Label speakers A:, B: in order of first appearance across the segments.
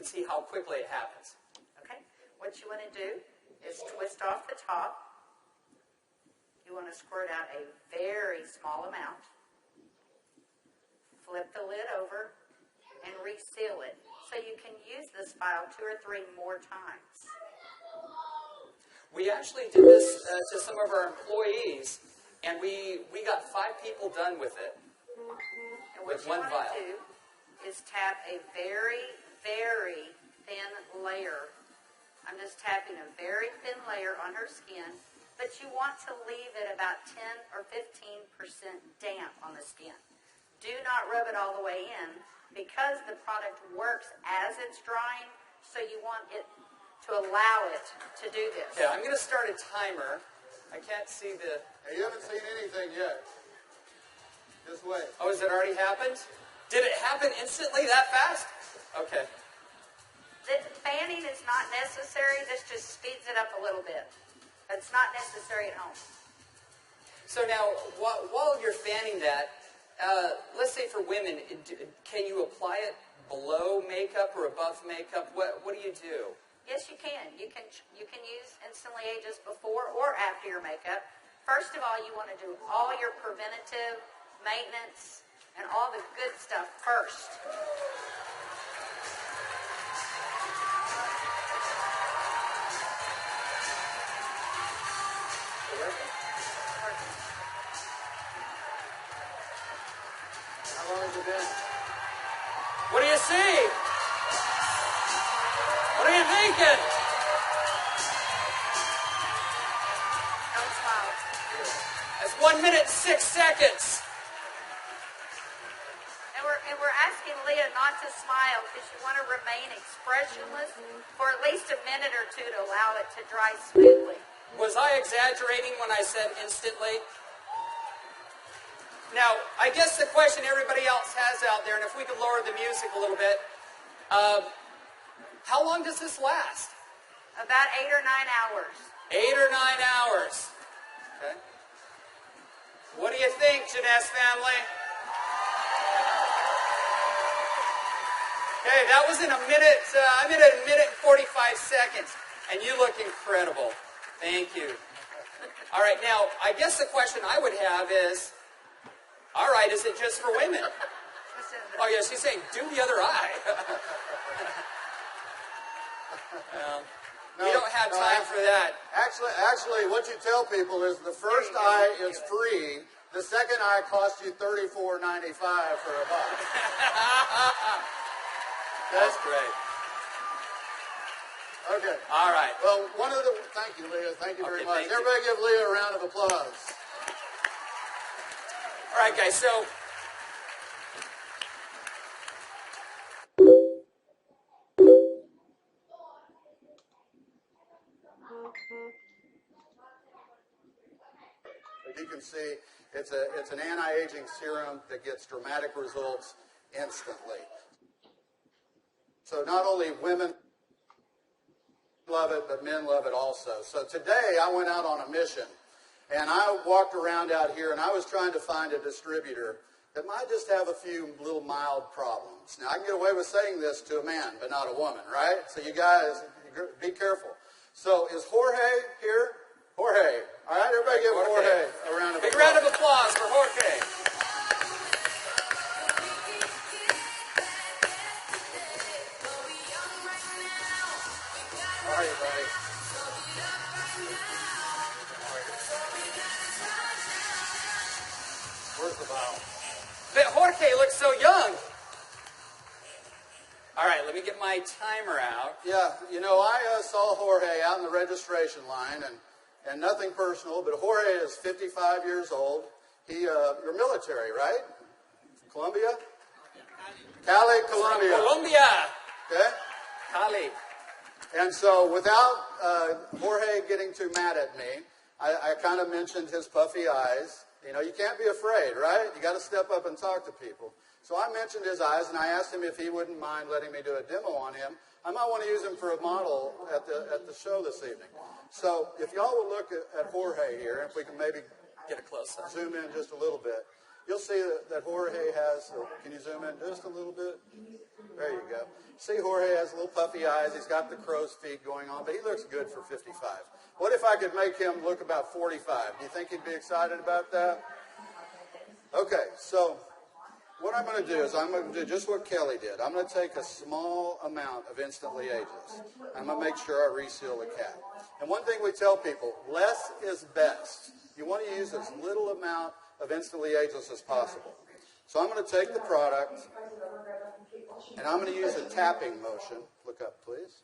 A: can see how quickly it happens.
B: Okay. What you want to do is twist off the top. You want to squirt out a very small amount. Flip the lid over and reseal it. So you can use this file 2 or 3 more times.
A: We actually did this to some of our employees, and we got 5 people done with it.
B: And what you want to do is tap a very, very thin layer. I'm just tapping a very thin layer on her skin, but you want to leave it about 10 or 15% damp on the skin. Do not rub it all the way in because the product works as it's drying, so you want it to allow it to do this.
A: Yeah, I'm going to start a timer. I can't see the...
C: Hey, you haven't seen anything yet. Just wait.
A: Oh, has it already happened? Did it happen instantly that fast? Okay.
B: The fanning is not necessary. This just speeds it up a little bit. It's not necessary at home.
A: So now, while you're fanning that, let's say for women, can you apply it below makeup or above makeup? What do you do?
B: Yes, you can. You can use Instantly Ageless before or after your makeup. First of all, you want to do all your preventative maintenance and all the good stuff first.
C: How long has it been?
A: What do you see? What are you thinking?
B: Don't smile.
A: That's 1 minute and 6 seconds.
B: And we're asking Leah not to smile because you want to remain expressionless for at least a minute or 2 to allow it to dry smoothly.
A: Was I exaggerating when I said instantly? Now, I guess the question everybody else has out there, and if we could lower the music a little bit, how long does this last?
B: About 8 or 9 hours.
A: 8 or 9 hours. Okay. What do you think, Jeunesse family? Okay, that was in a minute. I'm at a minute and 45 seconds, and you look incredible. Thank you. All right, now, I guess the question I would have is, all right, is it just for women? Oh, yeah, she's saying, do the other eye. We don't have time for that.
C: Actually, what you tell people is the first eye is free. The second eye costs you $34.95 for a buck.
A: That's great.
C: Okay.
A: All right.
C: Well, thank you, Leah. Thank you very much.
A: Thank you.
C: Everybody give Leah a round of applause.
A: All right, guys, so
C: as you can see, it's an anti-aging serum that gets dramatic results instantly. So not only women love it, but men love it also. So today I went out on a mission, and I walked around out here, and I was trying to find a distributor that might just have a few little mild problems. Now, I can get away with saying this to a man, but not a woman, right? So you guys, be careful. So is Jorge here? Jorge. All right, everybody give Jorge a round of applause.
A: Big round of applause for Jorge.
C: How are you, buddy? Where's the vial?
A: But Jorge looks so young. All right, let me get my timer out.
C: Yeah, you know, I saw Jorge out in the registration line, and nothing personal, but Jorge is 55 years old. You're military, right? Colombia? Cali, Colombia.
A: Colombia.
C: Okay?
A: Cali.
C: And so without Jorge getting too mad at me, I kind of mentioned his puffy eyes. You know, you can't be afraid, right? You got to step up and talk to people. So I mentioned his eyes, and I asked him if he wouldn't mind letting me do a demo on him. I might want to use him for a model at the show this evening. So if y'all will look at Jorge here, if we can maybe
A: Get a close-up.
C: zoom in just a little bit. you'll see that Jorge has, can you zoom in just a little bit? There you go. See, Jorge has little puffy eyes. He's got the crow's feet going on, but he looks good for 55. What if I could make him look about 45? Do you think he'd be excited about that? Okay, so what I'm going to do is I'm going to do just what Kelly did. I'm going to take a small amount of Instantly Ageless. I'm going to make sure I reseal the cap. And one thing we tell people, less is best. You want to use as little amount of Instantly Ageless as possible. So I'm going to take the product, and I'm going to use a tapping motion. Look up, please.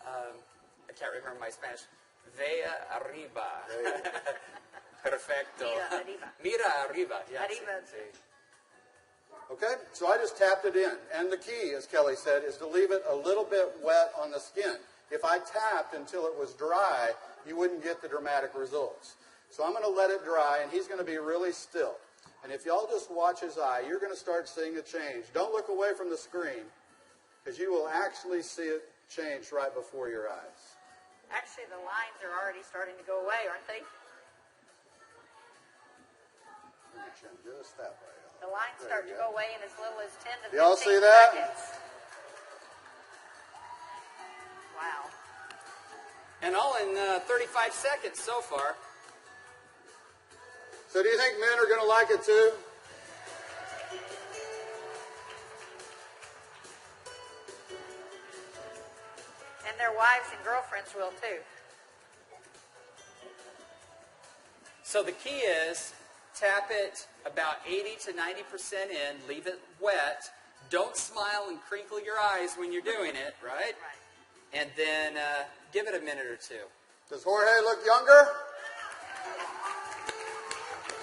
A: I can't remember my Spanish. Vea arriba. Perfecto. Mira arriba. Yeah,
B: Arriba.
A: sí.
C: Okay, so I just tapped it in. And the key, as Kelly said, is to leave it a little bit wet on the skin. If I tapped until it was dry, you wouldn't get the dramatic results. So I'm going to let it dry, and he's going to be really still. And if y'all just watch his eye, you're going to start seeing a change. Don't look away from the screen, because you will actually see it change right before your eyes.
B: Actually, the lines are already starting to go away, aren't they?
C: Just that way.
B: The lines start to go away in as little as 10 to 15
C: Y'all see that?
B: seconds. Wow.
A: And all in 35 seconds so far.
C: So do you think men are going to like it too?
B: And their wives and girlfriends will too.
A: So the key is tap it about 80 to 90% in, leave it wet. Don't smile and crinkle your eyes when you're doing it, right?
B: Right.
A: And then give it a minute or two.
C: Does Jorge look younger?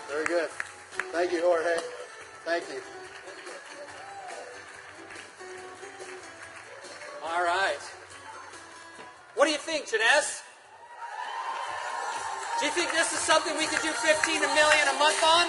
C: Very good. Thank you, Jorge. Thank you.
A: All right. What do you think, Janess? Do you think this is something we could do 15 million a month on?